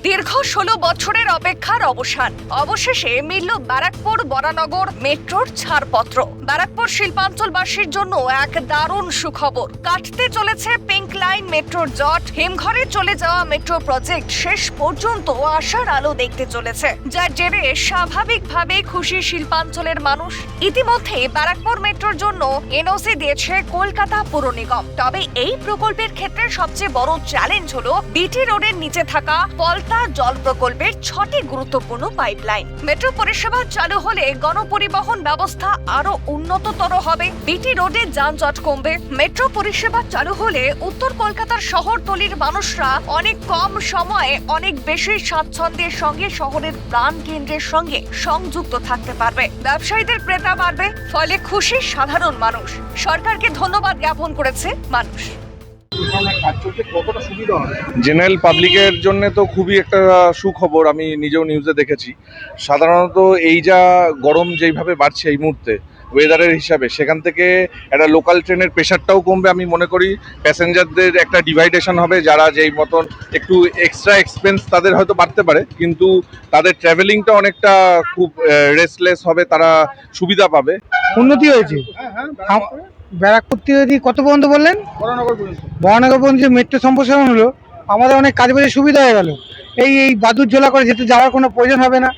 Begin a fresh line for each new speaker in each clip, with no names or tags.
দীর্ঘ 16 বছরের অপেক্ষার অবসান অবশেষে মিলল ব্যারাকপুর বরানগর মেট্রোর ছাড়পত্র। ব্যারাকপুর শিল্পাঞ্চলবাসীর জন্য এক দারুণ সুখবর। কাটতে চলেছে পিঙ্ক লাইন মেট্রোর জট। হিমঘরে চলে যাওয়া মেট্রো প্রজেক্ট শেষ পর্যন্ত আশার আলো দেখতে চলেছে, যার জেরে স্বাভাবিকভাবে খুশি শিল্পাঞ্চলের মানুষ। ইতিমধ্যে ব্যারাকপুর মেট্রোর জন্য এনওসি দিয়েছে কলকাতা পুর নিগম। তবে এই প্রকল্পের ক্ষেত্রে সবচেয়ে বড় চ্যালেঞ্জ হলো বিটি রোডের নিচে থাকা পলতা জল প্রকল্পের 6টি গুরুত্বপূর্ণ পাইপলাইন। মেট্রো পরিষেবা চালু হলে গণপরিবহন ব্যবস্থা আরো উন্নততর হবে, বিটি রোডে যানজট কমবে। মেট্রো পরিষেবা চালু হলে উত্তর কলকাতার শহরতলির মানুষরা অনেক কম সময়ে অনেক বেশি স্বাচ্ছন্দ্যের সঙ্গে শহরের প্রাণ কেন্দ্রের সঙ্গে সংযুক্ত থাকতে পারবে। ব্যবসায়ীদের ক্রেতা বাড়বে, ফলে খুশি সাধারণ মানুষ। সরকারকে ধন্যবাদ জ্ঞাপন করেছে মানুষ।
জেনারেল পাবলিকের জন্য তো খুবই একটা সুখবর। আমি নিজেও নিউজে দেখেছি। সাধারণত এই যা গরম যেইভাবে বাড়ছে এই মুহূর্তে ওয়েদারের হিসাবে, সেখান থেকে একটা লোকাল ট্রেনের প্রেশারটাও কমবে। আমি মনে করি প্যাসেঞ্জারদের একটা ডিভাইডেশন হবে, যারা যেই মতন একটু এক্সট্রা এক্সপেন্স তাদের হয়তো বাড়তে পারে, কিন্তু তাদের ট্রাভেলিংটা অনেকটা খুব রেস্টলেস হবে, তারা সুবিধা পাবে।
উন্নতি হয়েছে। ব্যারাকপুর থেকে কত পর্যন্ত বললেন? বরানগর পর্যন্ত যে মেট্রো সম্প্রসারণ হলো, আমাদের অনেক কাজ বাজে সুবিধা হয়ে গেল। এই বাদুর ঝোলা করে যেতে যাওয়ার কোনো প্রয়োজন হবে না,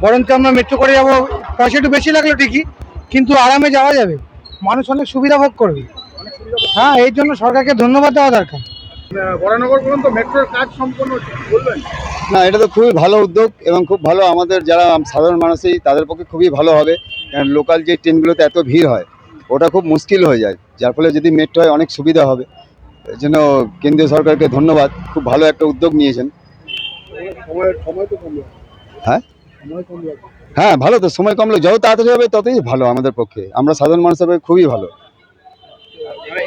বরঞ্চ আমরা মেট্রো করে যাবো। পয়সা একটু বেশি লাগলো ঠিকই, কিন্তু আরামে যাওয়া যাবে, মানুষ অনেক সুবিধা ভোগ করবে। হ্যাঁ, এই জন্য সরকারকে ধন্যবাদ দেওয়া দরকার।
বরানগর পর্যন্ত মেট্রোর কাজ সম্পন্ন বলবেন?
না, এটা তো খুবই ভালো উদ্যোগ এবং খুব ভালো, আমাদের যারা সাধারণ মানুষই তাদের পক্ষে খুবই ভালো হবে। কারণ লোকাল যে ট্রেনগুলোতে এত ভিড় হয় ওটা খুব মুশকিল হয়ে যায়, যার ফলে যদি মেট্রো হয় অনেক সুবিধা হবে। এই জন্য কেন্দ্রীয় সরকারকে ধন্যবাদ, খুব ভালো একটা উদ্যোগ নিয়েছেন। হ্যাঁ হ্যাঁ, ভালো তো, সময় কমলে যত তাড়াতাড়ি হবে ততই ভালো আমাদের পক্ষে, আমরা সাধারণ মানুষ হবে খুবই ভালো।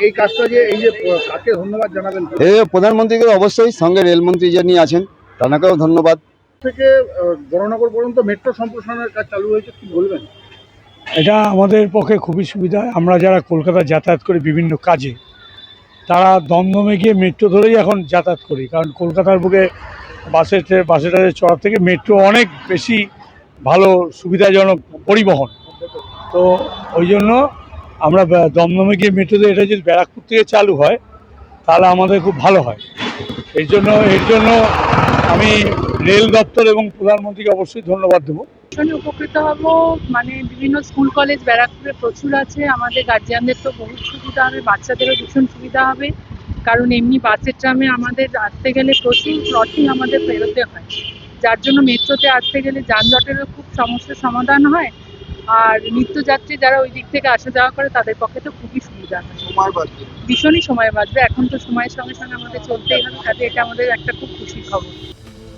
এই কাজটা যে এই যে কাকে ধন্যবাদ জানাবেন?
এই প্রধানমন্ত্রীকে অবশ্যই, সঙ্গে রেলমন্ত্রী যিনি আছেন তানাকেও ধন্যবাদ।
থেকে বরানগর পর্যন্ত মেট্রো সম্প্রসারণের কাজ চালু হয়েছে, কি বলবেন?
এটা আমাদের পক্ষে খুবই সুবিধা। আমরা যারা কলকাতা যাতায়াত করি বিভিন্ন কাজে, তারা দমদমে গিয়ে মেট্রো ধরেই এখন যাতায়াত করি, কারণ কলকাতার বুকে বাসে চড়ার থেকে মেট্রো অনেক বেশি ভালো সুবিধাজনক পরিবহন। তো ওই জন্য আমরা দমদমে গিয়ে মেট্রোতে, এটা যদি ব্যারাকপুর থেকে চালু হয় তাহলে আমাদের খুব ভালো হয়। এর জন্য আমি রেল দপ্তর এবং প্রধানমন্ত্রীকে অবশ্যই ধন্যবাদ দেবো।
ভীষণই উপকৃত হব। মানে বিভিন্ন স্কুল কলেজ ব্যারাকপুরে প্রচুর আছে, আমাদের গার্জিয়ানদের তো বহুত সুবিধা হবে, বাচ্চাদেরও ভীষণ সুবিধা হবে। কারণ এমনি বাসের ট্রামে আমাদের আসতে গেলে প্রচুর ক্রসিং আমাদের পেরোতে হয়, যার জন্য মেট্রোতে আসতে গেলে যানজটেরও খুব সমস্যার সমাধান হয়। আর নিত্যযাত্রী যারা ওই দিক থেকে আসা যাওয়া করে তাদের পক্ষে তো খুবই সুবিধা হয়, ভীষণই সময় বাঁচবে। এখন তো সময়ের সঙ্গে সঙ্গে আমাদের চলতেই হবে, কাজে এটা আমাদের একটা খুব খুশির খবর।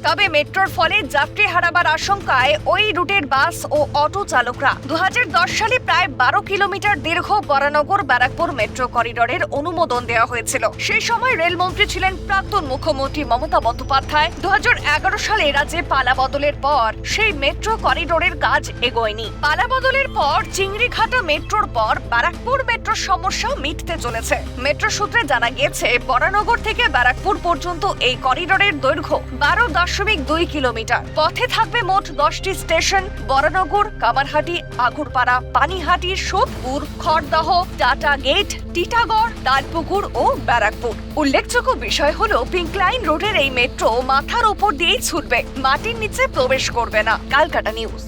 তবে মেট্রোর ফলে যাত্রী হারাবার আশঙ্কায় ওই রুটের বাস ও অটো চালকরা 2010 সালে প্রায় 12 কিলোমিটার দীর্ঘ বরানগর ব্যারাকপুর মেট্রো করিডোরের অনুমোদন দেওয়া হয়েছিল। সেই সময় রেলমন্ত্রী ছিলেন প্রাক্তন মুখ্যমন্ত্রী মমতা বন্দ্যোপাধ্যায়। 2011 সালে রাজ্যে পালা বদলের পর সেই মেট্রো করিডোরের কাজ এগোয়নি। পালা বদলের পর চিংড়িঘাটা মেট্রোর পর ব্যারাকপুর মেট্রোর সমস্যা মিটতে চলেছে। মেট্রো সূত্রে জানা গিয়েছে, বরানগর থেকে ব্যারাকপুর পর্যন্ত এই করিডোরের দৈর্ঘ্য 12.2 কিলোমিটার। পথে থাকবে মোট 10টি স্টেশন: বরানগর, কামারহাটি, আগুরপাড়া, পানিহাটি, সোদপুর, খড়দাহ, টাটা গেট, টিটাগড়, তালপুকুর ও ব্যারাকপুর। উল্লেখযোগ্য বিষয় হলো, পিঙ্ক লাইন রোডের এই মেট্রো মাথার উপর দিয়েই ছুটবে, মাটির নিচে প্রবেশ করবে না। ক্যালকাটা নিউজ।